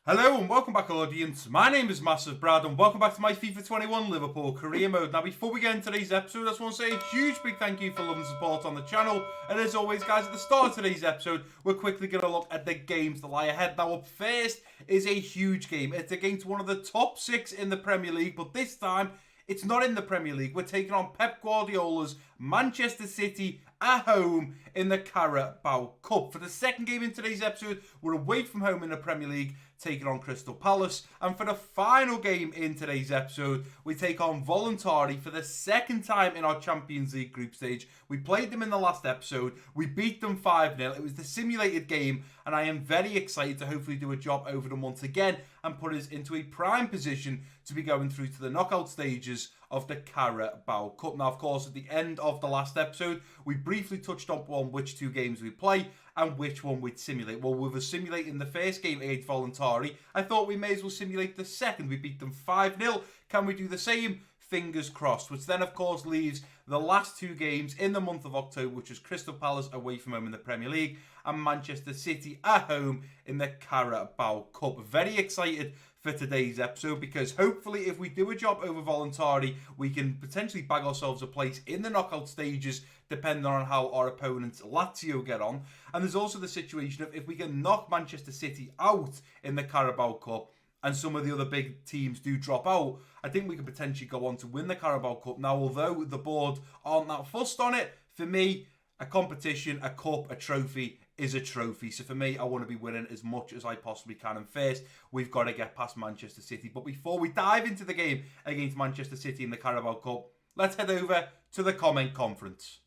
Hello and welcome back, audience. My name is MassiveBrad and welcome back to my FIFA 21 Liverpool career mode. Now, before we get into today's episode, I just want to say a huge big thank you for love and support on the channel. And as always, guys, at the start of today's episode, we're quickly going to look at the games that lie ahead. Now, up first is a huge game. It's against one of the top 6 in the Premier League, but this time, it's not in the Premier League. We're taking on Pep Guardiola's Manchester City at home in the Carabao Cup. For the second game in today's episode, we're away from home in the Premier League, taking on Crystal Palace. And for the final game in today's episode, we take on Voluntari for the second time in our Champions League group stage. We played them in the last episode. We beat them 5-0. It was the simulated game, and I am very excited to hopefully do a job over them once again and put us into a prime position to be going through to the knockout stages of the Carabao Cup. Now, of course, at the end of the last episode, we briefly touched on which 2 games we play and which one we'd simulate. Well, we were simulating the first game against Voluntari. I thought we may as well simulate the second. We beat them 5-0. Can we do the same? Fingers crossed. Which then, of course, leaves the last 2 games in the month of October, which is Crystal Palace away from home in the Premier League and Manchester City at home in the Carabao Cup. Very excited for today's episode because hopefully if we do a job over Voluntari, we can potentially bag ourselves a place in the knockout stages depending on how our opponents Lazio get on. And there's also the situation of if we can knock Manchester City out in the Carabao Cup and some of the other big teams do drop out, I think we could potentially go on to win the Carabao Cup. Now, although the board aren't that fussed on it, for me, a competition, a cup, a trophy is a trophy. So for me, I want to be winning as much as I possibly can. And first, we've got to get past Manchester City. But before we dive into the game against Manchester City in the Carabao Cup, let's head over to the comment conference.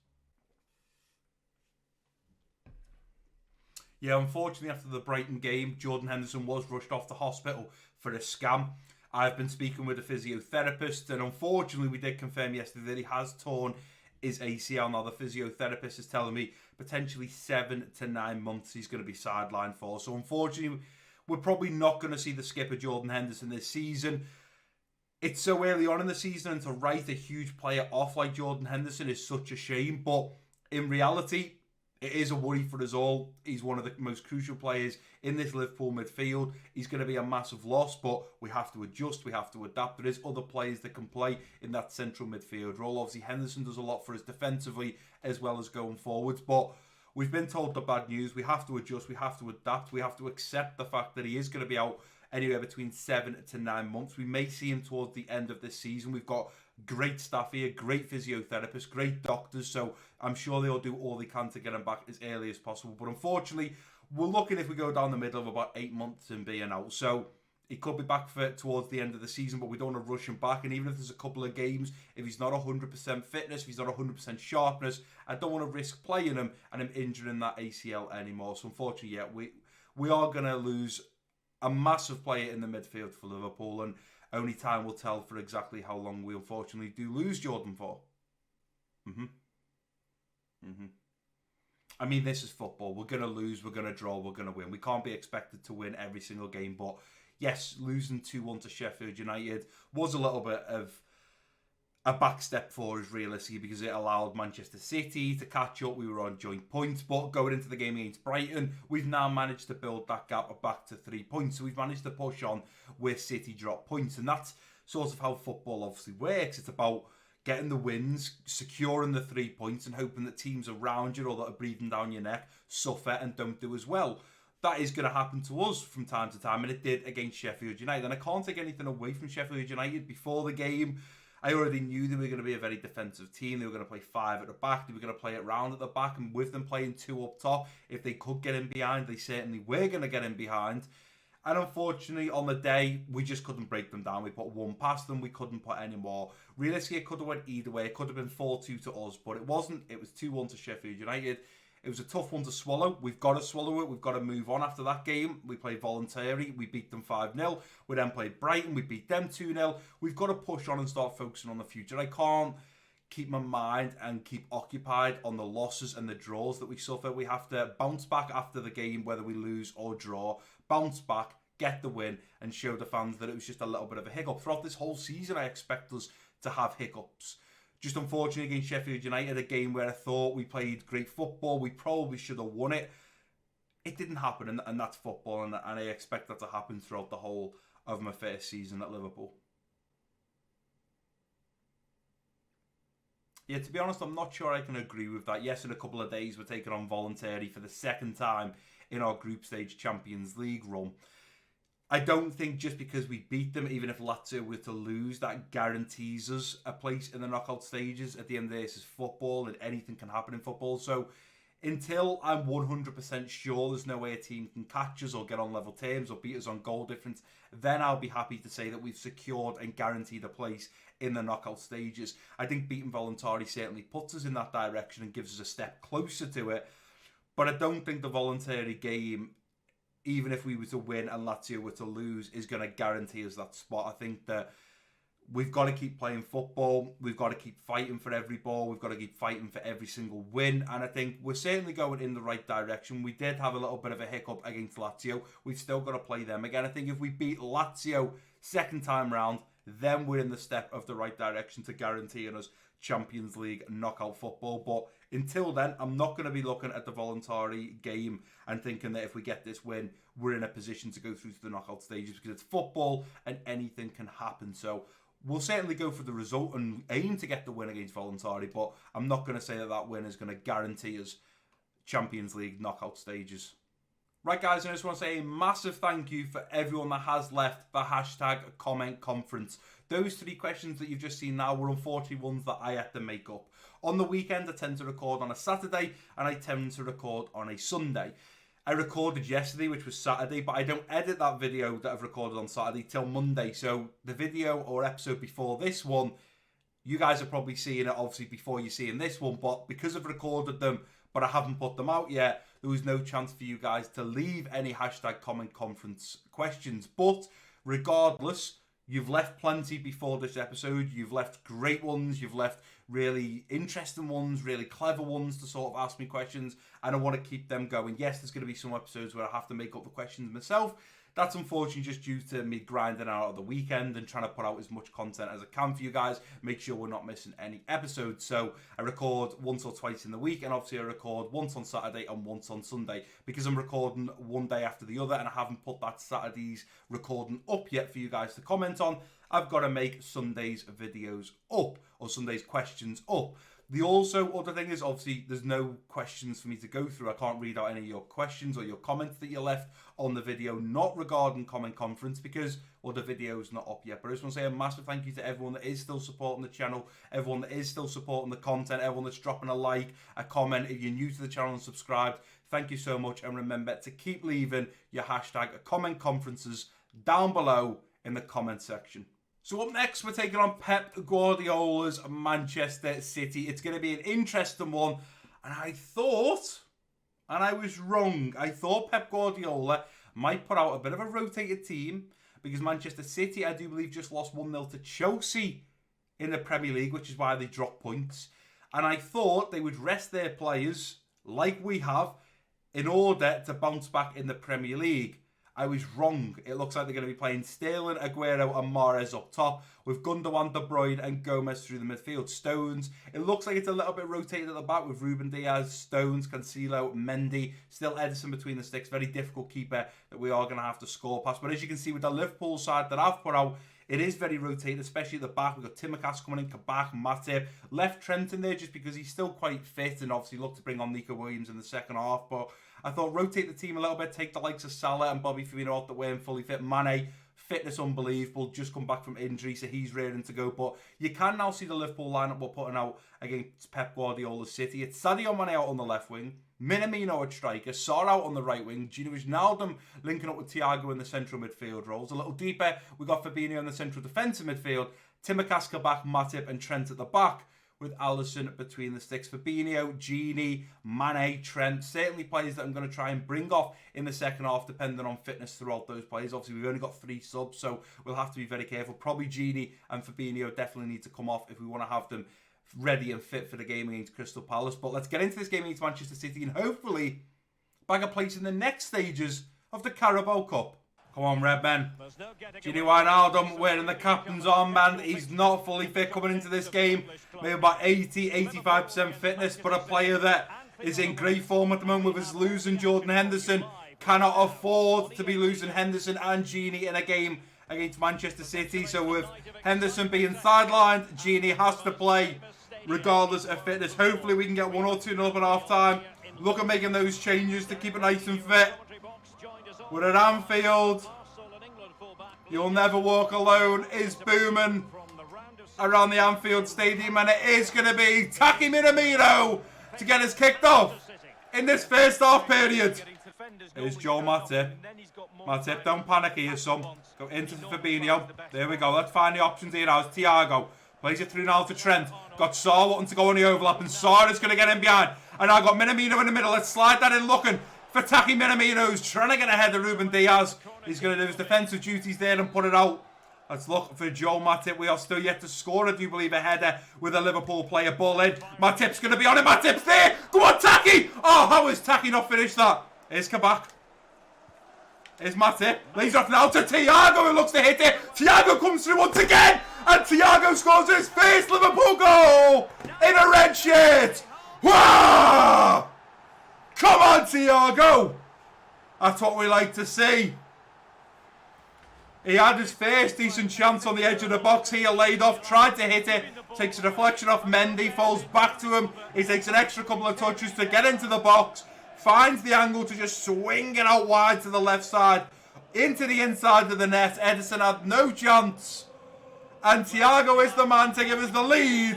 Yeah, unfortunately, after the Brighton game, Jordan Henderson was rushed off to hospital for a scam. I've been speaking with a physiotherapist, and unfortunately, we did confirm yesterday that he has torn his ACL. Now, the physiotherapist is telling me potentially 7 to 9 months he's going to be sidelined for. So, unfortunately, we're probably not going to see the skipper Jordan Henderson this season. It's so early on in the season, and to write a huge player off like Jordan Henderson is such a shame. But in reality, it is a worry for us all. He's one of the most crucial players in this Liverpool midfield. He's going to be a massive loss, but we have to adjust. We have to adapt. There is other players that can play in that central midfield role. Obviously, Henderson does a lot for us defensively as well as going forwards, but we've been told the bad news. We have to adjust. We have to adapt. We have to accept the fact that he is going to be out anywhere between 7 to 9 months. We may see him towards the end of this season. We've got great staff here, great physiotherapists, great doctors, so I'm sure they'll do all they can to get him back as early as possible. But unfortunately, we're looking if we go down the middle of about 8 months and being out. So he could be back for towards the end of the season, but we don't want to rush him back. And even if there's a couple of games, if he's not 100% fitness, if he's not 100% sharpness, I don't want to risk playing him and him injuring that ACL anymore. So unfortunately, yeah, we are going to lose a massive player in the midfield for Liverpool, and only time will tell for exactly how long we unfortunately do lose Jordan for. I mean, this is football. We're going to lose, we're going to draw, we're going to win. We can't be expected to win every single game, but yes, losing 2-1 to Sheffield United was a little bit of a back step for us, realistically, because it allowed Manchester City to catch up. We were on joint points, but going into the game against Brighton, we've now managed to build that gap back to 3 points. So we've managed to push on where City drop points, and that's sort of how football obviously works. It's about getting the wins, securing the 3 points, and hoping that teams around you or that are breathing down your neck suffer and don't do as well. That is going to happen to us from time to time, and it did against Sheffield United. And I can't take anything away from Sheffield United. Before the game, I already knew they were going to be a very defensive team. They were going to play 5 at the back. They were going to play it round at the back. And with them playing 2 up top, if they could get in behind, they certainly were going to get in behind. And unfortunately, on the day, we just couldn't break them down. We put 1 past them. We couldn't put any more. Realistically, it could have went either way. It could have been 4-2 to us, but it wasn't. It was 2-1 to Sheffield United. It was a tough one to swallow. We've got to swallow it. We've got to move on after that game. We played Voluntary. We beat them 5-0. We then played Brighton. We beat them 2-0. We've got to push on and start focusing on the future. I can't keep my mind and keep occupied on the losses and the draws that we suffer. We have to bounce back after the game, whether we lose or draw. Bounce back, get the win, and show the fans that it was just a little bit of a hiccup. Throughout this whole season, I expect us to have hiccups. Just unfortunately against Sheffield United, a game where I thought we played great football. We probably should have won it. it didn't happen, and that's football, and I expect that to happen throughout the whole of my first season at Liverpool. Yeah, to be honest, I'm not sure I can agree with that. Yes, in a couple of days, we're taking on voluntary for the second time in our group stage Champions League run. I don't think just because we beat them, even if Lazio were to lose, that guarantees us a place in the knockout stages. At the end of the day, this is football, and anything can happen in football. So until I'm 100% sure there's no way a team can catch us or get on level terms or beat us on goal difference, then I'll be happy to say that we've secured and guaranteed a place in the knockout stages. I think beating Voluntari certainly puts us in that direction and gives us a step closer to it. But I don't think the voluntary game, even if we were to win and Lazio were to lose, is going to guarantee us that spot. I think that we've got to keep playing football. We've got to keep fighting for every ball. We've got to keep fighting for every single win. And I think we're certainly going in the right direction. We did have a little bit of a hiccup against Lazio. We've still got to play them again. I think if we beat Lazio second time round, then we're in the step of the right direction to guaranteeing us Champions League knockout football. But until then, I'm not going to be looking at the voluntary game and thinking that if we get this win, we're in a position to go through to the knockout stages, because it's football and anything can happen. So we'll certainly go for the result and aim to get the win against Voluntari, but I'm not going to say that that win is going to guarantee us Champions League knockout stages. Right, guys, I just want to say a massive thank you for everyone that has left the hashtag comment conference. Those 3 questions that you've just seen now were unfortunately ones that I had to make up. On the weekend, I tend to record on a Saturday, and I tend to record on a Sunday. I recorded yesterday, which was Saturday, but I don't edit that video that I've recorded on Saturday till Monday. So the video or episode before this one, you guys are probably seeing it obviously before you're seeing this one, but because I've recorded them but I haven't put them out yet, there was no chance for you guys to leave any hashtag comment conference questions. But regardless, you've left plenty before this episode. You've left great ones. You've left really interesting ones, really clever ones to sort of ask me questions, and I want to keep them going. Yes, there's going to be some episodes where I have to make up the questions myself. That's unfortunately just due to me grinding out of the weekend and trying to put out as much content as I can for you guys. Make sure we're not missing any episodes. So I record once or twice in the week, and obviously I record once on Saturday and once on Sunday, because I'm recording one day after the other and I haven't put that Saturday's recording up yet for you guys to comment on. I've got to make Sunday's videos up, or Sunday's questions up. The also other thing is, obviously, there's no questions for me to go through. I can't read out any of your questions or your comments that you left on the video, not regarding comment conference, because, well, the video's not up yet. But I just want to say a massive thank you to everyone that is still supporting the channel, everyone that is still supporting the content, everyone that's dropping a like, a comment. If you're new to the channel and subscribed, thank you so much. And remember to keep leaving your hashtag comment conferences down below in the comment section. So up next, we're taking on Pep Guardiola's Manchester City. It's going to be an interesting one. And I thought, and I was wrong, I thought Pep Guardiola might put out a bit of a rotated team, because Manchester City, I do believe, just lost 1-0 to Chelsea in the Premier League, which is why they dropped points. And I thought they would rest their players, like we have, in order to bounce back in the Premier League. I was wrong. It looks like they're going to be playing Sterling, Aguero and Mahrez up top, with Gundogan, De Bruyne and Gomez through the midfield. Stones, it looks like it's a little bit rotated at the back with Ruben Diaz, Stones, Cancelo, Mendy, still Ederson between the sticks. Very difficult keeper that we are going to have to score past. But as you can see with the Liverpool side that I've put out, it is very rotated, especially at the back. We've got Tsimikas coming in, Kabak, Matip. Left Trent in there just because he's still quite fit, and obviously looked to bring on Nico Williams in the second half. But I thought rotate the team a little bit, take the likes of Salah and Bobby Firmino out the way and fully fit. Mane, fitness unbelievable, just come back from injury, so he's ready to go. But you can now see the Liverpool lineup we're putting out against Pep Guardiola's City. It's Sadio Mane out on the left wing, Minamino at striker, Sarr out on the right wing, Gino Wijnaldum linking up with Thiago in the central midfield roles. A little deeper, we got Fabinho in the central defensive midfield, Tsimikas, Kabak, Matip and Trent at the back, with Alisson between the sticks. Fabinho, Gini, Mane, Trent, certainly players that I'm going to try and bring off in the second half, depending on fitness throughout those players. Obviously, we've only got 3 subs, so we'll have to be very careful. Probably Gini and Fabinho definitely need to come off if we want to have them ready and fit for the game against Crystal Palace. But let's get into this game against Manchester City and hopefully bag a place in the next stages of the Carabao Cup. Come on, Red Men. Gini Wijnaldum wearing the captain's armband. He's not fully fit coming into this game. Maybe about 80-85% fitness, but a player that is in great form at the moment with his losing Jordan Henderson. cannot afford to be losing Henderson and Gini in a game against Manchester City. So with Henderson being sidelined, Gini has to play regardless of fitness. Hopefully we can get 1 or 2 up at half time. Look at making those changes to keep it nice and fit. We're at Anfield. You'll never walk alone is booming around the Anfield Stadium, and it is going to be Taki Minamino to get us kicked off in this first half period. Here's Joel Matip. Matip, don't panic here, son. Go into Fabinho. There we go. Let's find the options here now. It's Thiago. Plays it through now to Trent. Got Saar wanting to go on the overlap, and Saar is going to get in behind. And I got Minamino in the middle. Let's slide that in looking for Taki Minamino, who's trying to get ahead of Ruben Diaz. He's going to do his defensive duties there and put it out. Let's look for Joel Matip. We are still yet to score, I do believe, a header with a Liverpool player. Ball in. Matip's going to be on it. Matip's there. Go on, Taki. Oh, how has Taki not finished that? Here's Kabak. Here's Matip. Lays off now to Thiago, who looks to hit it. Thiago comes through once again. And Thiago scores his first Liverpool goal in a red shirt. Wow! Come on, Thiago. That's what we like to see. He had his first decent chance on the edge of the box here, laid off, tried to hit it, takes a deflection off Mendy, falls back to him. He takes an extra couple of touches to get into the box, finds the angle to just swing it out wide to the left side, into the inside of the net. Edison had no chance. And Thiago is the man to give us the lead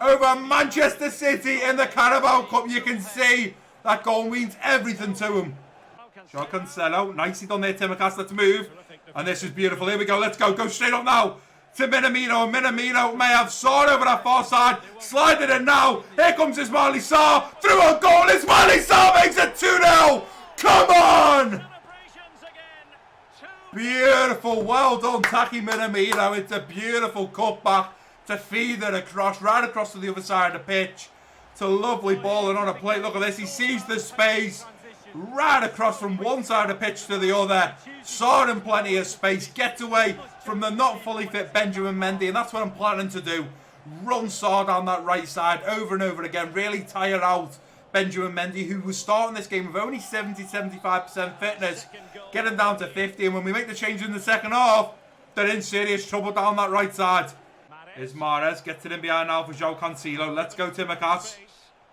over Manchester City in the Carabao Cup. You can see that goal means everything to him. Joao Cancelo, nicely done there, Timacas. Let's move. And this is beautiful. Here we go. Let's go. Go straight up now to Minamino. And Minamino may have Saar over that far side. Slide it in now. Here comes Ismaili Saar. Through a goal. Ismaili Saar makes it 2-0. Come on. Beautiful. Well done, Taki Minamino. It's a beautiful cutback to feed it across, right across to the other side of the pitch. It's a lovely ball and on a plate. Look at this. He sees the space. Right across from one side of the pitch to the other. Saar in plenty of space. Gets away from the not fully fit Benjamin Mendy. And that's what I'm planning to do. Run Saar down that right side over and over again. Really tire out Benjamin Mendy, who was starting this game with only 70-75% fitness. Get him down to 50. And when we make the change in the second half, they're in serious trouble down that right side. Here's Mahrez. Gets it in behind now for Joao Cancelo. Let's go, Timacas.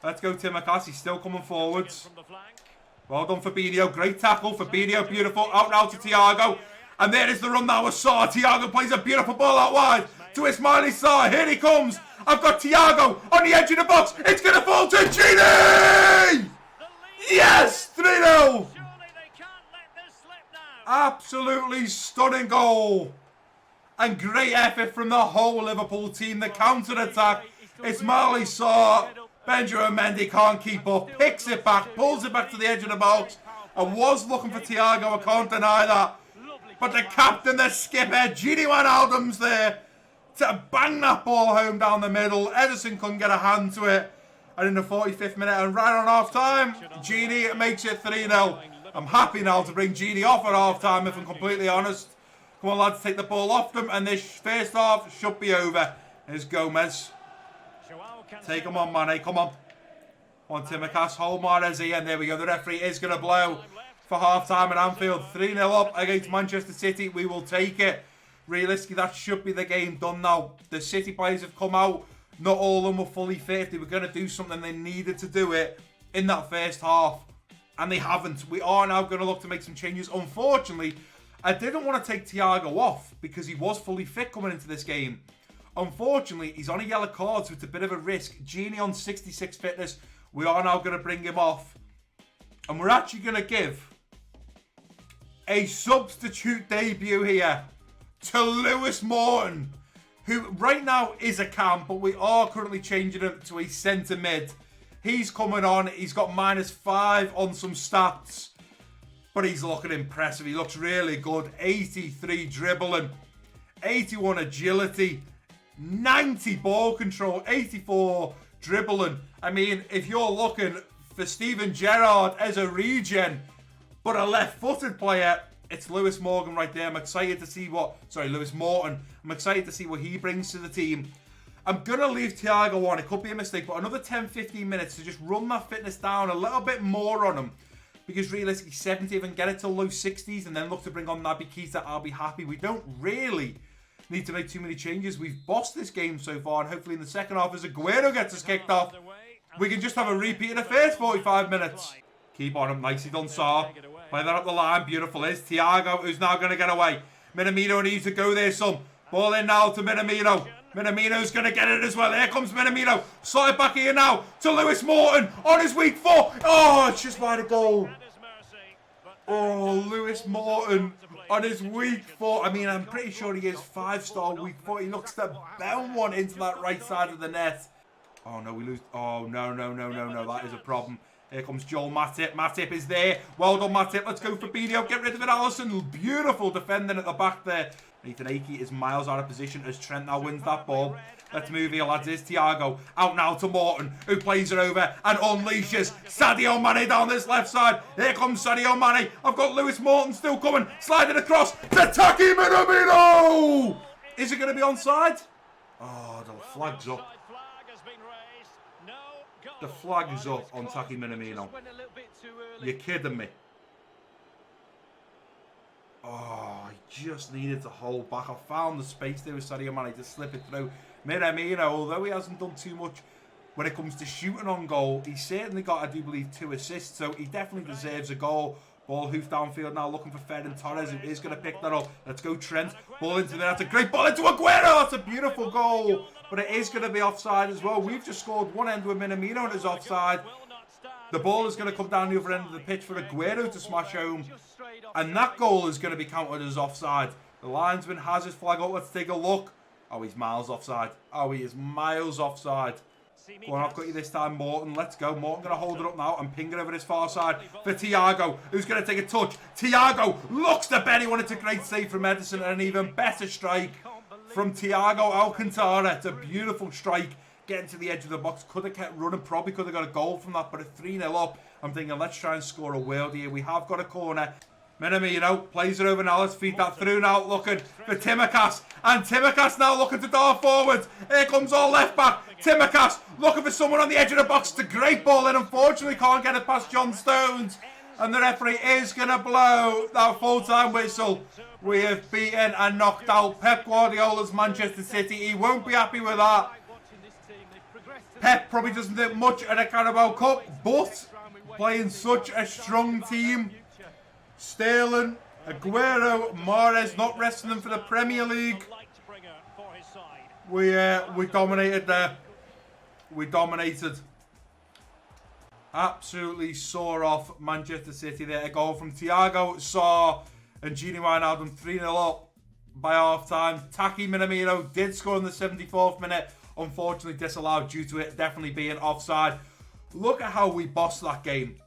Let's go, Timacas. He's still coming forwards. Well done, Fabinho. Great tackle. Fabinho, beautiful. Out now to Thiago. And there is the run now with Saar. Thiago plays a beautiful ball out wide to Ismaili Saar. Here he comes. I've got Thiago on the edge of the box. It's going to fall to Gini! Yes! 3-0! Absolutely stunning goal. And great effort from the whole Liverpool team. The counter-attack. Ismaili Saar. Benjamin Mendy can't keep up, picks it back, pulls it back to the edge of the box. I was looking for Thiago, I can't deny that. But the captain, the skipper, Gini Wijnaldum's there to bang that ball home down the middle. Edison couldn't get a hand to it. And in the 45th minute and right on half time, Gini makes it 3-0. I'm happy now to bring Gini off at half time, if I'm completely honest. Come on, lads, take the ball off them, and this first half should be over. Here's Gomez. Take him on, Mane. Come on. On Timacas. Hold Mahrez here. And there we go. The referee is going to blow for half-time at Anfield. 3-0 up against Manchester City. We will take it. Realistically, that should be the game done now. The City players have come out. Not all of them were fully fit. If they were going to do something, they needed to do it in that first half. And they haven't. We are now going to look to make some changes. Unfortunately, I didn't want to take Thiago off because he was fully fit coming into this game. Unfortunately, he's on a yellow card, so it's a bit of a risk. Gini on 66 fitness. We are now going to bring him off. And we're actually going to give a substitute debut here to Lewis Morton, who right now is a cam, but we are currently changing him to a centre mid. He's coming on. He's got -5 on some stats, but he's looking impressive. He looks really good. 83 dribbling, 81 agility, 90 ball control, 84 dribbling. I mean, if you're looking for Steven Gerrard as a regen, but a left-footed player, it's Lewis Morgan right there. I'm excited to see Lewis Morton. I'm excited to see what he brings to the team. I'm going to leave Thiago on. It could be a mistake, but another 10-15 minutes to just run that fitness down a little bit more on him. because realistically 70th and get it to low 60s and then look to bring on Naby Keita, I'll be happy. We don't really need to make too many changes. We've bossed this game so far, and hopefully in the second half, as Aguero gets us kicked off, we can just have a repeat in the first 45 minutes. Keep on him, nicely done, Saar. Play that up the line, beautiful. Is Thiago, who's now going to get away. Minamino needs to go there, son. Ball in now to Minamino. Minamino's going to get it as well. Here comes Minamino. Slide it back here now to Lewis Morton on his weak foot. Oh, it's just by the goal. Oh, Lewis Morton on his weak foot. I mean, I'm pretty sure he is 5-star weak foot. He looks to bound one into that right side of the net. Oh, no, we lose. Oh, no. That is a problem. Here comes Joel Matip. Matip is there. Well done, Matip. Let's go for Fabinho. Get rid of it, Alisson. Beautiful defending at the back there. Nathan Ake is miles out of position as Trent now wins that ball. Let's move here, lads. Here's Thiago. Out now to Morton, who plays it over and unleashes Sadio Mane down this left side. Here comes Sadio Mane. I've got Lewis Morton still coming. Sliding across to Taki Minamino. Is it going to be onside? Oh, the flag's up. The flag is up on Taki Minamino. You're kidding me. Oh, he just needed to hold back. I found the space there with Sadio Mane to slip it through. Minamino, although he hasn't done too much when it comes to shooting on goal, he's certainly got, I do believe, 2 assists, so he definitely deserves a goal. Ball hoofed downfield now, looking for Ferran Torres, who is going to pick that up. Let's go, Trent. Ball into there. That's a great ball into Aguero. That's a beautiful goal, but it is going to be offside as well. We've just scored one end with Minamino and it's offside. The ball is going to come down the other end of the pitch for Aguero to smash home, and that goal is going to be counted as offside. The linesman has his flag up. Let's take a look. Oh, he's miles offside. Oh, he is miles offside. Go on, I've got you this time, Morton. Let's go. Morton going to hold it up now and ping it over his far side for Thiago, who's going to take a touch. Thiago looks to Benny. It's a great save from Edison and an even better strike from Thiago Alcantara. It's a beautiful strike. Getting to the edge of the box. Could have kept running. Probably could have got a goal from that, but a 3-0 up. I'm thinking, let's try and score a world here. We have got a corner. Minamino plays it over now. Let's feed that through now. Looking for Timikas. And Timikas now looking to dart forward. Here comes our left back. Timikas looking for someone on the edge of the box. It's a great ball and unfortunately can't get it past John Stones. And the referee is going to blow that full-time whistle. We have beaten and knocked out Pep Guardiola's Manchester City. He won't be happy with that. Pep probably doesn't think much at a Carabao Cup, but playing such a strong team. Sterling, Aguero, Mahrez not resting them for the Premier League. We dominated there. We dominated. Absolutely saw off Manchester City there. A goal from Thiago, Saar, and Gini Wijnaldum 3-0 up by half time. Taki Minamino did score in the 74th minute. Unfortunately disallowed due to it definitely being offside. Look at how we bossed that game.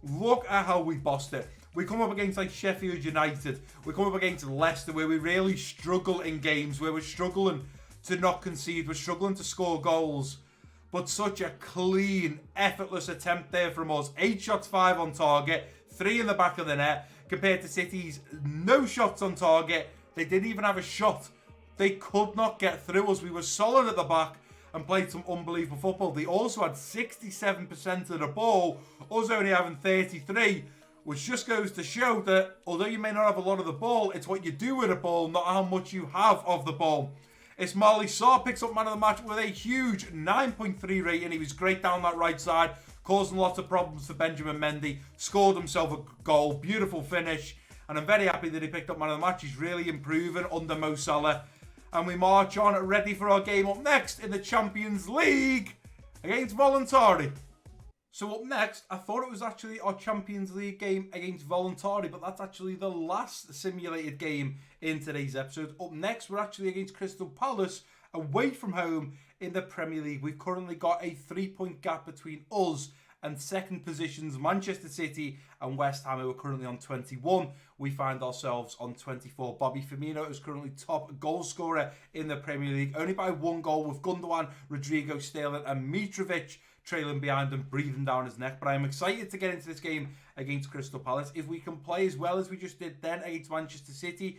Look at how we bossed it. We come up against like Sheffield United. We come up against Leicester where we really struggle in games, where we're struggling to not concede. We're struggling to score goals. But such a clean, effortless attempt there from us. 8 shots, 5 on target. 3 in the back of the net. Compared to City's no shots on target. They didn't even have a shot. They could not get through us. We were solid at the back and played some unbelievable football. They also had 67% of the ball, us only having 33, which just goes to show that although you may not have a lot of the ball, it's what you do with the ball, not how much you have of the ball. Ismaila Sarr picks up man of the match with a huge 9.3 rating. He was great down that right side, causing lots of problems for Benjamin Mendy. Scored himself a goal, beautiful finish, and I'm very happy that he picked up man of the match. He's really improving under Mo Salah. And we march on ready for our game up next in the Champions League against Voluntari. So up next, I thought it was actually our Champions League game against Voluntari, but that's actually the last simulated game in today's episode. Up next, we're actually against Crystal Palace away from home in the Premier League. We've currently got a 3-point gap between us and second positions Manchester City and West Ham, who are currently on 21. We find ourselves on 24. Bobby Firmino is currently top goal scorer in the Premier League, only by 1 goal, with Gundogan, Rodrigo, Sterling and Mitrovic trailing behind him, breathing down his neck. But I'm excited to get into this game against Crystal Palace. If we can play as well as we just did then against Manchester City,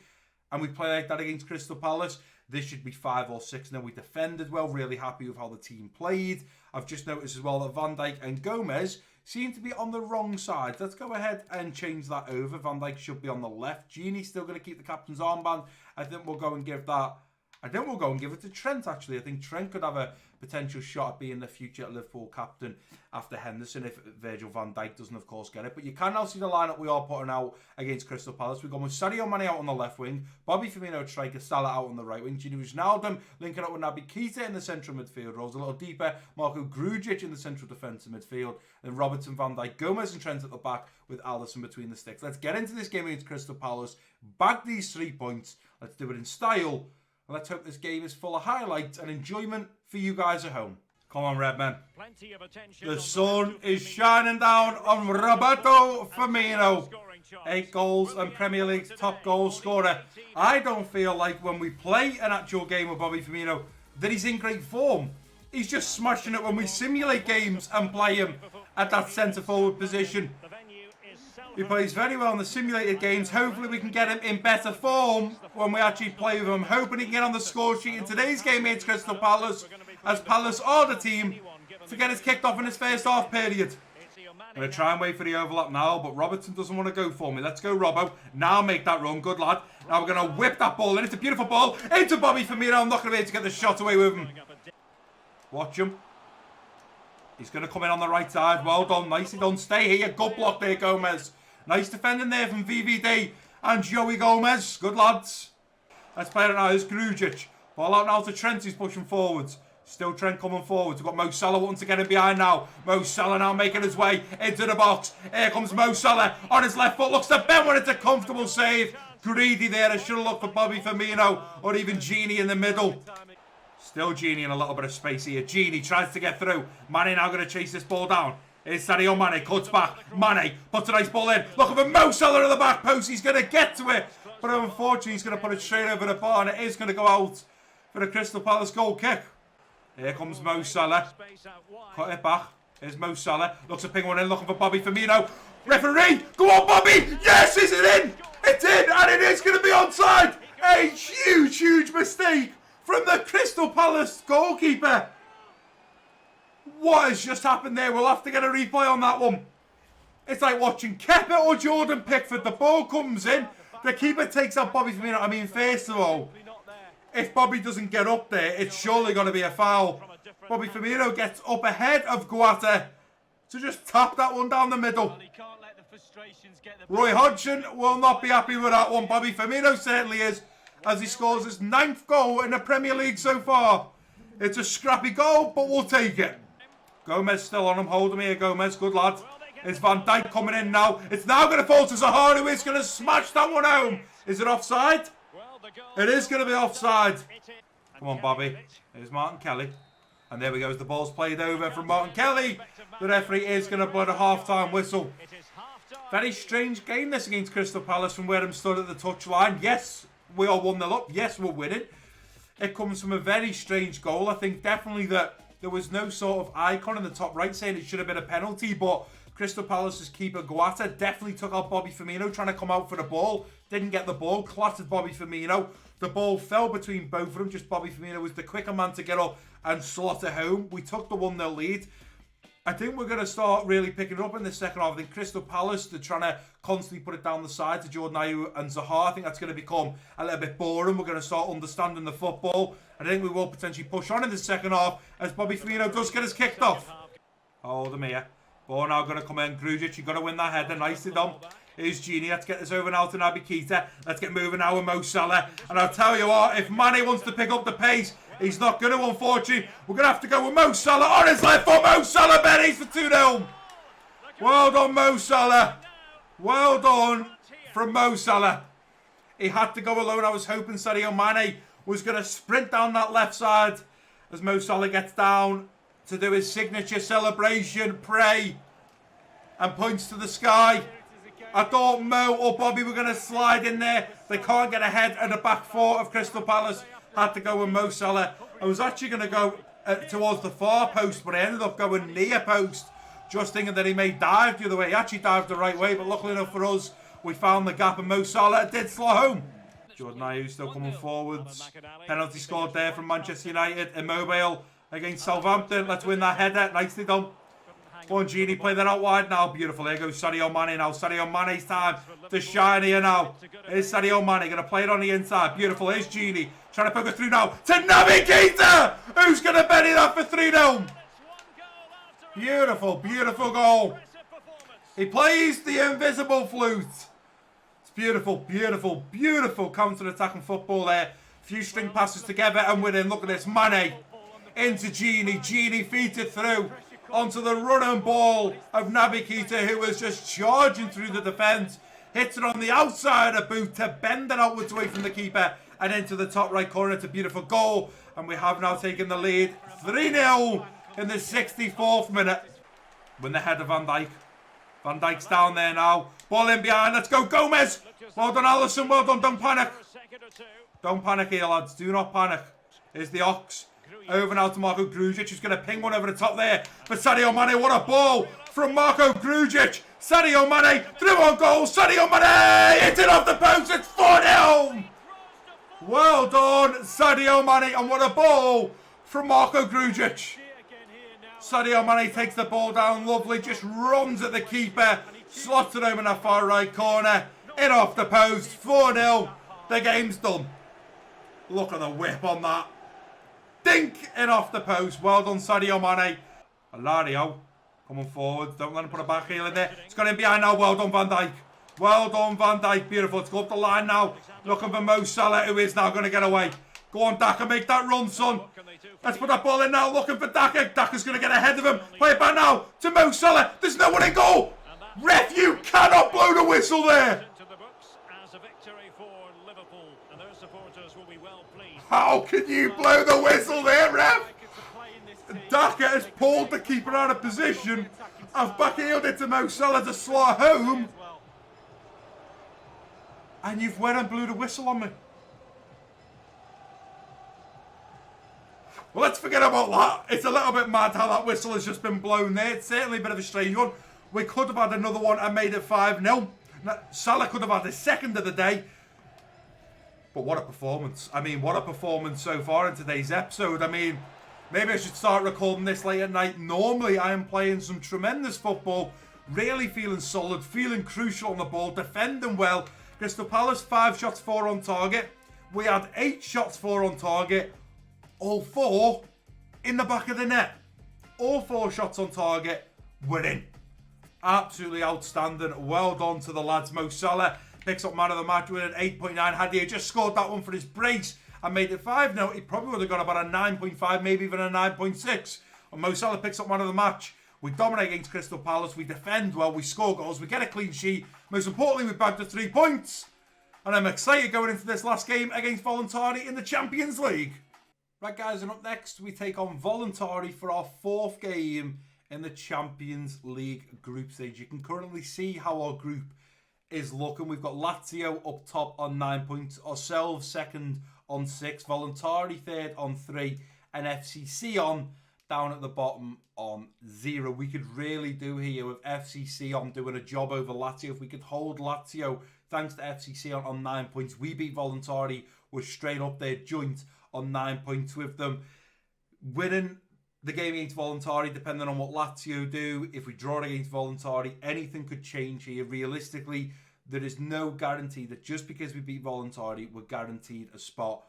and we play like that against Crystal Palace, this should be 5 or 6. Now, we defended well, really happy with how the team played. I've just noticed as well that Van Dijk and Gomez seem to be on the wrong side. Let's go ahead and change that over. Van Dijk should be on the left. Gini's still going to keep the captain's armband. I think we'll go and give that... I think we'll go and give it to Trent, actually. I think Trent could have a potential shot at being the future Liverpool captain after Henderson, if Virgil van Dijk doesn't, of course, get it. But you can now see the lineup we are putting out against Crystal Palace. We've got with Sadio Mane out on the left wing, Bobby Firmino striker, Salah out on the right wing, Gini Wijnaldum linking up with Naby Keita in the central midfield roles, a little deeper, Marco Grujic in the central defensive midfield, then Robertson, Van Dijk, Gomez and Trent at the back with Alisson between the sticks. Let's get into this game against Crystal Palace, bag these 3 points, let's do it in style. Let's hope this game is full of highlights and enjoyment for you guys at home. Come on, Redmen. The sun is shining down on Roberto Firmino. 8 goals and Premier League's top goal scorer. I don't feel like when we play an actual game with Bobby Firmino that he's in great form. He's just smashing it when we simulate games and play him at that centre-forward position. He plays very well in the simulated games. Hopefully we can get him in better form when we actually play with him. Hoping he can get on the score sheet in today's game against Crystal Palace, as Palace are the team to get us kicked off in his first half period. I'm going to try and wait for the overlap now, but Robertson doesn't want to go for me. Let's go, Robbo. Now make that run. Good lad. Now we're going to whip that ball in. It's a beautiful ball into Bobby Firmino. I'm not going to be able to get the shot away with him. Watch him. He's going to come in on the right side. Well done. Nicely done. Stay here. Good block there, Gomez. Nice defending there from VVD and Joey Gomez. Good lads. Let's play it now. There's Grujic. Ball out now to Trent. He's pushing forwards. Still Trent coming forwards. We've got Mo Salah wanting to get him behind now. Mo Salah now making his way into the box. Here comes Mo Salah on his left foot. Looks to Ben when it's a comfortable save. Greedy there. I should have looked for Bobby Firmino or even Gini in the middle. Still Gini in a little bit of space here. Gini tries to get through. Mane now going to chase this ball down. Here's Sadio Mane, cuts back. Mane puts a nice ball in. Looking for Mo Salah at the back post. He's going to get to it. But unfortunately, he's going to put it straight over the bar. And it is going to go out for the Crystal Palace goal kick. Here comes Mo Salah. Cut it back. Here's Mo Salah. Looks to ping one in, looking for Bobby Firmino. Referee, go on Bobby. Yes, is it in? It's in, and it is going to be onside. A huge, huge mistake from the Crystal Palace goalkeeper. What has just happened there? We'll have to get a replay on that one. It's like watching Kepa or Jordan Pickford. The ball comes in. The keeper takes out Bobby Firmino. I mean, first of all, if Bobby doesn't get up there, it's surely going to be a foul. Bobby Firmino gets up ahead of Guata to just tap that one down the middle. Roy Hodgson will not be happy with that one. Bobby Firmino certainly is, as he scores his 9th goal in the Premier League so far. It's a scrappy goal, but we'll take it. Gomez still on him. Hold him here, Gomez. Good lad. It's Van Dijk coming in now. It's now going to fall to Zaha, who is going to smash that one home. Is it offside? It is going to be offside. Come on, Bobby. Here's Martin Kelly. And there we go. As the ball's played over from Martin Kelly, the referee is going to blow a half-time whistle. Very strange game this against Crystal Palace from where I'm stood at the touchline. Yes, we are 1-0 up. Yes, we're winning. It comes from a very strange goal. I think definitely that there was no sort of icon in the top right saying it should have been a penalty, but Crystal Palace's keeper Guata definitely took out Bobby Firmino trying to come out for the ball. Didn't get the ball, clattered Bobby Firmino. The ball fell between both of them. Just Bobby Firmino was the quicker man to get up and slot it home. We took the 1-0 lead. I think we're going to start really picking it up in the second half. I think Crystal Palace, they're trying to constantly put it down the side to Jordan Ayew and Zaha. I think that's going to become a little bit boring. We're going to start understanding the football. I think we will potentially push on in the second half as Bobby Firmino does get us kicked off. Hold him here. Ball now going to come in. Grujic, you've got to win that header. Nicely done. Here's Gini. Let's get this over now to Naby Keita. Let's get moving now with Mo Salah. And I'll tell you what, if Mane wants to pick up the pace, he's not going to, unfortunately. We're going to have to go with Mo Salah on his left foot. Mo Salah, Benny's for 2-0. Well done, Mo Salah. Well done from Mo Salah. He had to go alone. I was hoping Sadio Mane was going to sprint down that left side as Mo Salah gets down to do his signature celebration, pray, and points to the sky. I thought Mo or Bobby were going to slide in there. They can't get ahead of the back four of Crystal Palace. Had to go with Mo Salah. I was actually going to go towards the far post, but I ended up going near post, just thinking that he may dive the other way. He actually dived the right way, but luckily enough for us, we found the gap and Mo Salah did slot home. Jordan Ayew still coming forwards. Penalty scored there from Manchester United. Immobile against Southampton. Let's win that header. Nicely done. Go on, Gini, play that out wide now. Beautiful. Here goes Sadio Mane now. Sadio Mane's time to shine here now. Here's Sadio Mane. Going to play it on the inside. Beautiful. Here's Gini. Trying to poke it through now to Naby Keita. Who's going to bury that for 3-0? Beautiful, beautiful goal. He plays the invisible flute. It's beautiful, beautiful, beautiful counter-attacking football there. A few string passes together and we're in. Look at this. Mane into Gini. Gini feeds it through onto the running ball of Naby Keita, who was just charging through the defence. Hits it on the outside of boot to bend it outwards away from the keeper and into the top right corner. It's a beautiful goal. And we have now taken the lead 3-0 in the 64th minute. Win the head of Van Dijk. Van Dijk's down there now. Ball in behind. Let's go, Gomez. Well done, Alisson. Well done. Don't panic. Don't panic here, lads. Do not panic. Here's the Ox. Over now to Marco Grujic, who's going to ping one over the top there for Sadio Mane. What a ball from Marco Grujic. Sadio Mane, through on goal. Sadio Mane, hit it off the post. It's 4-0. Well done, Sadio Mane. And what a ball from Marco Grujic. Sadio Mane takes the ball down. Lovely, just runs at the keeper. Slots it home in the far right corner. In off the post. 4-0. The game's done. Look at the whip on that. Dink in off the post. Well done, Sadio Mane. Alario coming forward. Don't let him put a back heel in there. It's got in behind now. Well done, Van Dijk. Well done, Van Dijk. Beautiful. Let's go up the line now. Looking for Mo Salah, who is now going to get away. Go on, Daka. Make that run, son. Let's put that ball in now. Looking for Daka. Daka's going to get ahead of him. Play it back now to Mo Salah. There's no one in goal. Ref, you cannot blow the whistle there. How can you blow the whistle there, ref? Daka has pulled the keeper out of position. I've back-heeled it to Mo Salah to slot home. And you've went and blew the whistle on me. Well, let's forget about that. It's a little bit mad how that whistle has just been blown there. It's certainly a bit of a strange one. We could have had another one and made it 5-0. Salah could have had his second of the day. But what a performance. I mean, what a performance so far in today's episode. I mean, maybe I should start recording this late at night. Normally, I am playing some tremendous football. Really feeling solid, feeling crucial on the ball, defending well. Crystal Palace, 5 shots, 4 on target. We had 8 shots, 4 on target. All 4 in the back of the net. All 4 shots on target. We're in. Absolutely outstanding. Well done to the lads. Mo Salah picks up man of the match with an 8.9. Had he just scored that one for his brace and made it 5-0, he probably would have got about a 9.5, maybe even a 9.6. And Mo Salah picks up man of the match. We dominate against Crystal Palace. We defend well. We score goals. We get a clean sheet. Most importantly, we bagged the 3 points. And I'm excited going into this last game against Voluntari in the Champions League. Right, guys, and up next, we take on Voluntari for our 4th game in the Champions League group stage. You can currently see how our group is looking. We've got Lazio up top on 9 points, ourselves second on 6, Voluntari third on 3, and FC on down at the bottom on 0. We could really do here with FC on doing a job over Lazio. If we could hold Lazio, thanks to FC on 9 points, we beat Voluntari. We're straight up there, joint on 9 points with them. Winning the game against Voluntari, depending on what Lazio do, if we draw against Voluntari, anything could change here. Realistically, there is no guarantee that just because we beat Voluntari, we're guaranteed a spot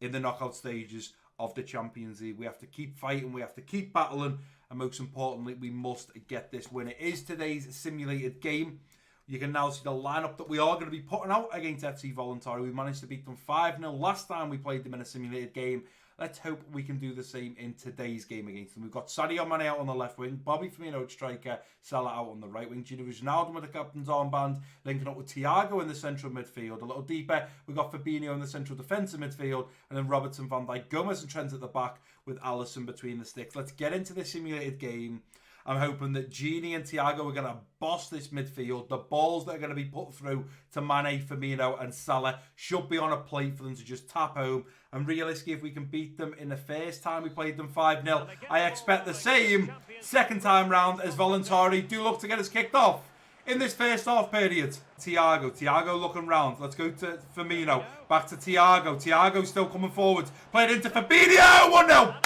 in the knockout stages of the Champions League. We have to keep fighting, we have to keep battling, and most importantly, we must get this win. It is today's simulated game. You can now see the lineup that we are going to be putting out against FC Voluntari. We managed to beat them 5-0 last time we played them in a simulated game. Let's hope we can do the same in today's game against them. We've got Sadio Mane out on the left wing, Bobby Firmino at striker, Salah out on the right wing. Gini Wijnaldum with the captain's armband, linking up with Thiago in the central midfield. A little deeper, we've got Fabinho in the central defensive midfield, and then Robertson, Van Dijk, Gomez and Trent at the back with Alisson between the sticks. Let's get into the simulated game. I'm hoping that Gini and Thiago are going to boss this midfield. The balls that are going to be put through to Mane, Firmino and Salah should be on a plate for them to just tap home. And realistically, if we can beat them in the first time we played them 5-0, I expect the same second time round as Voluntari do look to get us kicked off in this first half period. Thiago looking round. Let's go to Firmino. Back to Thiago. Thiago still coming forward. Played into Fabinho. 1-0.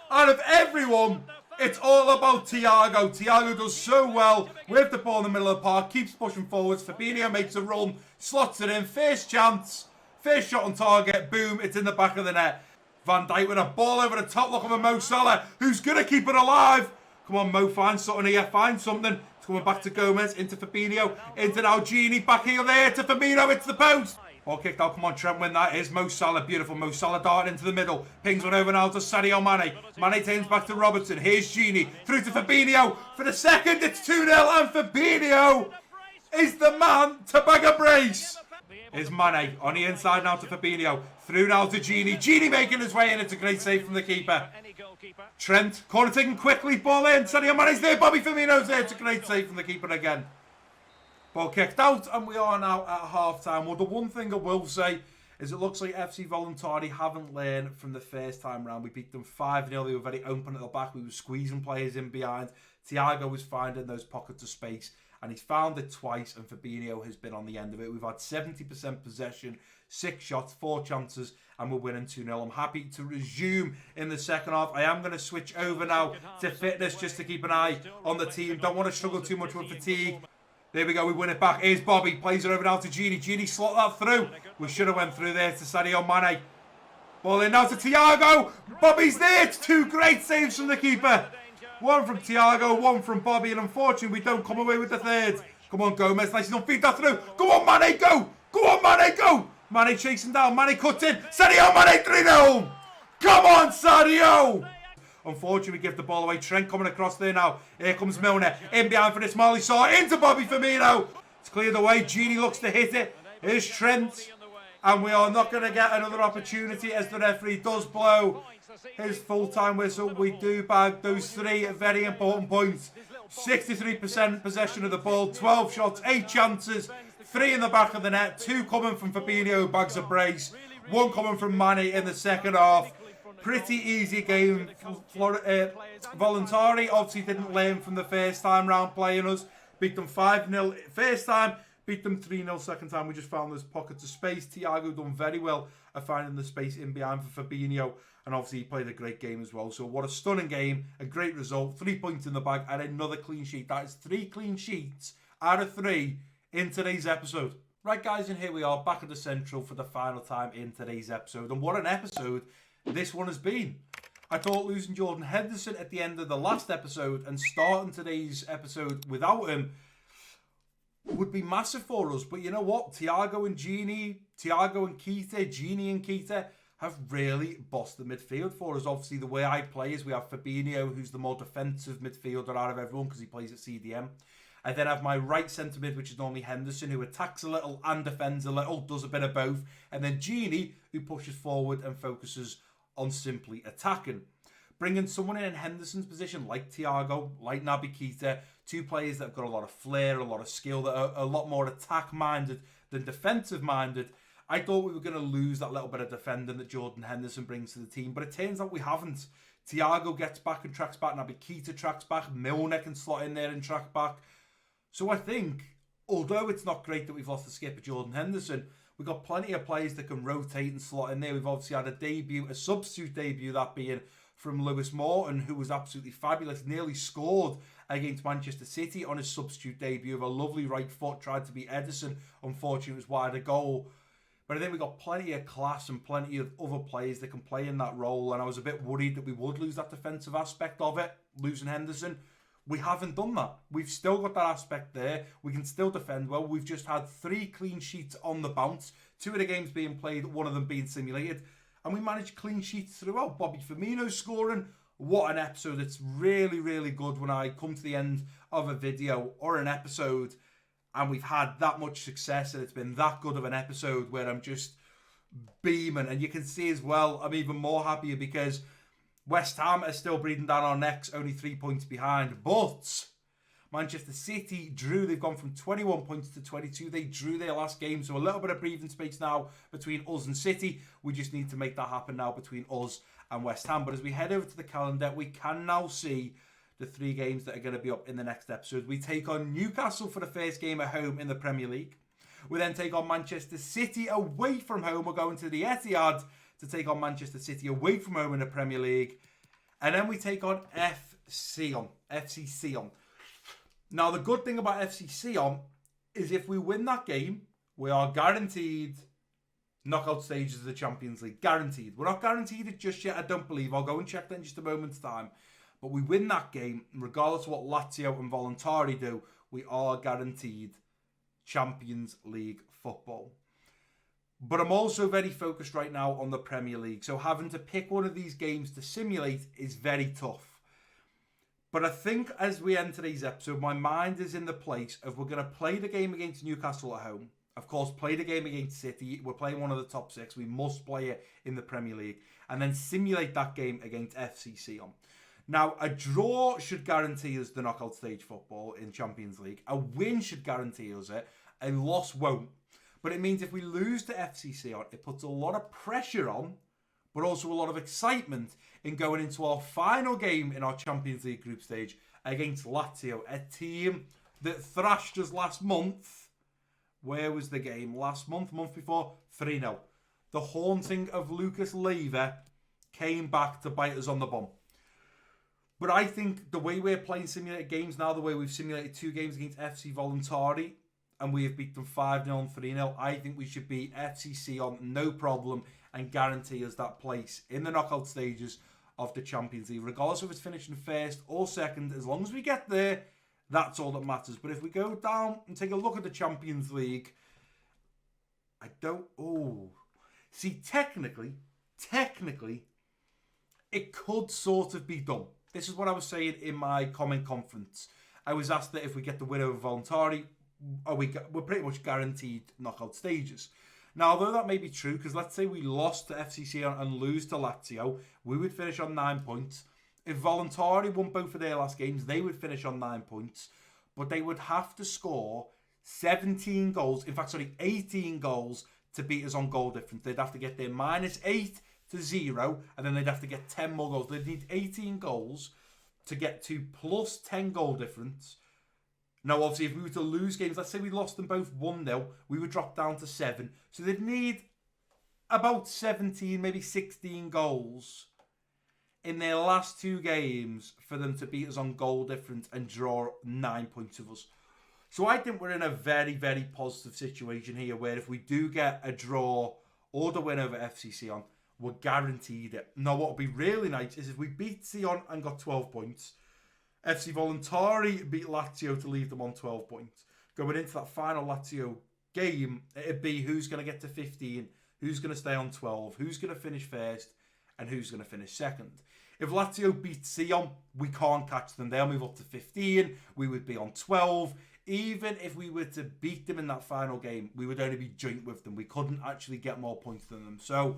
Out of everyone It's all about Thiago. Thiago does so well with the ball in the middle of the park, keeps pushing forwards. Fabinho makes a run, slots it in, first chance, first shot on target, boom, it's in the back of the net. Van Dijk with a ball over the top, look at Mo Salah, who's going to keep it alive. Come on, Mo, find something here, find something. It's coming back to Gomez, into Fabinho, into now Gini, back heel there to Firmino, it's the post. Ball kicked out, come on Trent, win that. Here's Mo Salah, beautiful Mo Salah darting into the middle. Pings one over now to Sadio Mane. Mane takes back to Robertson, here's Gini, through to Fabinho. For the second, it's 2-0 and Fabinho is the man to bag a brace. Here's Mane on the inside now to Fabinho. Through now to Gini. Gini making his way in. It's a great save from the keeper. Trent, corner taken quickly. Ball in. Sadio Mane's there. Bobby Firmino's there. It's a great save from the keeper again. Ball kicked out. And we are now at half-time. Well, the one thing I will say is it looks like FC Volontari haven't learned from the first time round. We beat them 5-0. They were very open at the back. We were squeezing players in behind. Thiago was finding those pockets of space. And he's found it twice, and Fabinho has been on the end of it. We've had 70% possession, 6 shots, 4 chances, and we're winning 2-0. I'm happy to resume in the second half. I am going to switch over now to fitness just to keep an eye on the team. Don't want to struggle too much with fatigue. There we go, we win it back. Here's Bobby, plays it over now to Gini. Gini slot that through. We should have went through there to Sadio Mane. Ball in now to Thiago. Bobby's there. It's 2 great saves from the keeper. One from Thiago, one from Bobby, and unfortunately we don't come away with the third. Come on, Gomez, nice enough, feed that through. Go on, Mane, go! Go on, Mane, go! Mane chasing down, Mane cuts in. Sadio Mane, 3-0! Come on, Sadio! Unfortunately, we give the ball away. Trent coming across there now. Here comes Milner, in behind for this Marley Saw, into Bobby Firmino. It's cleared away, Gini looks to hit it. Here's Trent. And we are not going to get another opportunity as the referee does blow his full-time whistle. We do bag those 3 very important points. 63% possession of the ball, 12 shots, 8 chances, 3 in the back of the net, 2 coming from Fabinho, who bags a brace, 1 coming from Mane in the second half. Pretty easy game. Volontari obviously didn't learn from the first time round playing us. Beat them 5-0 first time. Beat them 3-0 second time. We just found those pockets of space. Thiago done very well at finding the space in behind for Fabinho. And obviously he played a great game as well. So what a stunning game. A great result. 3 points in the bag and another clean sheet. That is 3 clean sheets out of 3 in today's episode. Right guys, and here we are back at the Central for the final time in today's episode. And what an episode this one has been. I thought losing Jordan Henderson at the end of the last episode and starting today's episode without him would be massive for us. But you know what? Thiago and Keita, Gini and Keita have really bossed the midfield for us. Obviously, the way I play is we have Fabinho, who's the more defensive midfielder out of everyone because he plays at CDM. I then have my right centre mid, which is normally Henderson, who attacks a little and defends a little, does a bit of both. And then Gini, who pushes forward and focuses on simply attacking. Bringing someone in Henderson's position, like Thiago, like Naby Keita, 2 players that have got a lot of flair, a lot of skill, that are a lot more attack-minded than defensive-minded. I thought we were going to lose that little bit of defending that Jordan Henderson brings to the team, but it turns out we haven't. Thiago gets back and tracks back, Naby Keita tracks back, Milner can slot in there and track back. So I think, although it's not great that we've lost the skipper Jordan Henderson, we've got plenty of players that can rotate and slot in there. We've obviously had a substitute debut, that being from Lewis Morton, who was absolutely fabulous, nearly scored against Manchester City on his substitute debut with a lovely right foot, tried to beat Edison. Unfortunately, it was wide of goal. But I think we've got plenty of class and plenty of other players that can play in that role, and I was a bit worried that we would lose that defensive aspect of it, losing Henderson. We haven't done that. We've still got that aspect there. We can still defend well. We've just had 3 clean sheets on the bounce, 2 of the games being played, 1 of them being simulated. And we managed clean sheets throughout. Bobby Firmino scoring. What an episode. It's really, really good when I come to the end of a video or an episode and we've had that much success and it's been that good of an episode where I'm just beaming. And you can see as well, I'm even more happier because West Ham are still breathing down our necks, only 3 points behind. But Manchester City drew. They've gone from 21 points to 22. They drew their last game. So a little bit of breathing space now between us and City. We just need to make that happen now between us and West Ham. But as we head over to the calendar, we can now see the 3 games that are going to be up in the next episode. We take on Newcastle for the first game at home in the Premier League. We then take on Manchester City away from home. We're going to the Etihad to take on Manchester City away from home in the Premier League. And then we take on Sion. FC Sion. Now, the good thing about FC Sion is if we win that game, we are guaranteed knockout stages of the Champions League. Guaranteed. We're not guaranteed it just yet, I don't believe. I'll go and check that in just a moment's time. But we win that game, regardless of what Lazio and Voluntari do, we are guaranteed Champions League football. But I'm also very focused right now on the Premier League. So having to pick one of these games to simulate is very tough. But I think as we end today's episode, my mind is in the place of we're going to play the game against Newcastle at home. Of course, play the game against City. We're playing one of the top 6. We must play it in the Premier League. And then simulate that game against FC Sion. Now, a draw should guarantee us the knockout stage football in Champions League. A win should guarantee us it. A loss won't. But it means if we lose to FC Sion, it puts a lot of pressure on, but also a lot of excitement in going into our final game in our Champions League group stage against Lazio, a team that thrashed us last month. Where was the game? Last month before? 3-0. The haunting of Lucas Leiva came back to bite us on the bum. But I think the way we're playing simulated games now, the way we've simulated 2 games against FC Voluntari, and we have beat them 5-0 and 3-0, I think we should beat FC Sion, no problem, and guarantee us that place in the knockout stages of the Champions League. Regardless of it's finishing first or second, as long as we get there, that's all that matters. But if we go down and take a look at the Champions League, I don't... Oh. See, technically, it could sort of be done. This is what I was saying in my comment conference. I was asked that if we get the win over Voluntari, we're pretty much guaranteed knockout stages. Now, although that may be true, because let's say we lost to FC Sion and lose to Lazio, we would finish on 9 points. If Voluntari won both of their last games, they would finish on 9 points. But they would have to score 18 goals to beat us on goal difference. They'd have to get their -8 to 0, and then they'd have to get 10 more goals. They'd need 18 goals to get to plus 10 goal difference. Now, obviously, if we were to lose games, let's say we lost them both 1-0, we would drop down to 7. So they'd need about 17, maybe 16 goals in their last 2 games for them to beat us on goal difference and draw 9 points of us. So I think we're in a very, very positive situation here where if we do get a draw or the win over FC Sion, we're guaranteed it. Now, what would be really nice is if we beat Sion and got 12 points, FC Voluntari beat Lazio to leave them on 12 points. Going into that final Lazio game, it'd be who's going to get to 15, who's going to stay on 12, who's going to finish first, and who's going to finish second. If Lazio beat Sion, we can't catch them. They'll move up to 15. We would be on 12. Even if we were to beat them in that final game, we would only be joint with them. We couldn't actually get more points than them. So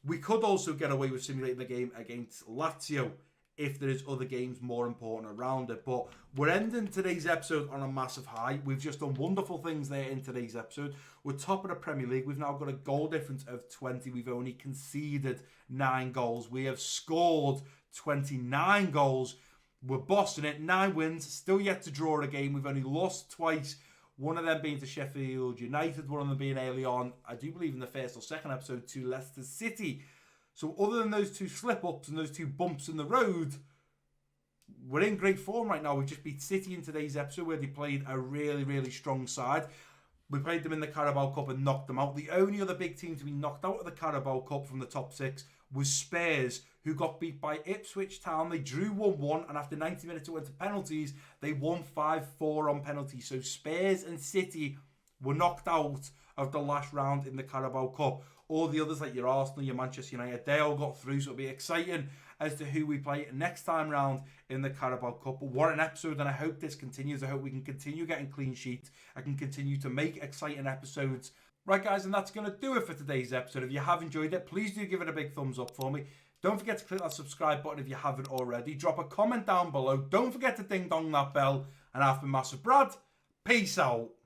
we could also get away with simulating the game against Lazio if there's other games more important around it. But we're ending today's episode on a massive high. We've just done wonderful things there in today's episode. We're top of the Premier League. We've now got a goal difference of 20. We've only conceded 9 goals. We have scored 29 goals. We're bossing it. 9 wins. Still yet to draw a game. We've only lost twice. One of them being to Sheffield United. One of them being early on, I do believe in the first or second episode, to Leicester City. So other than those 2 slip-ups and those 2 bumps in the road, we're in great form right now. We just beat City in today's episode where they played a really, really strong side. We played them in the Carabao Cup and knocked them out. The only other big team to be knocked out of the Carabao Cup from the top 6 was Spurs, who got beat by Ipswich Town. They drew 1-1, and after 90 minutes it went to penalties. They won 5-4 on penalties. So Spurs and City were knocked out of the last round in the Carabao Cup. All the others, like your Arsenal, your Manchester United, they all got through, so it'll be exciting as to who we play next time round in the Carabao Cup. But what an episode, and I hope this continues. I hope we can continue getting clean sheets. I can continue to make exciting episodes. Right, guys, and that's going to do it for today's episode. If you have enjoyed it, please do give it a big thumbs up for me. Don't forget to click that subscribe button if you haven't already. Drop a comment down below. Don't forget to ding dong that bell. And I've been Massive Brad. Peace out.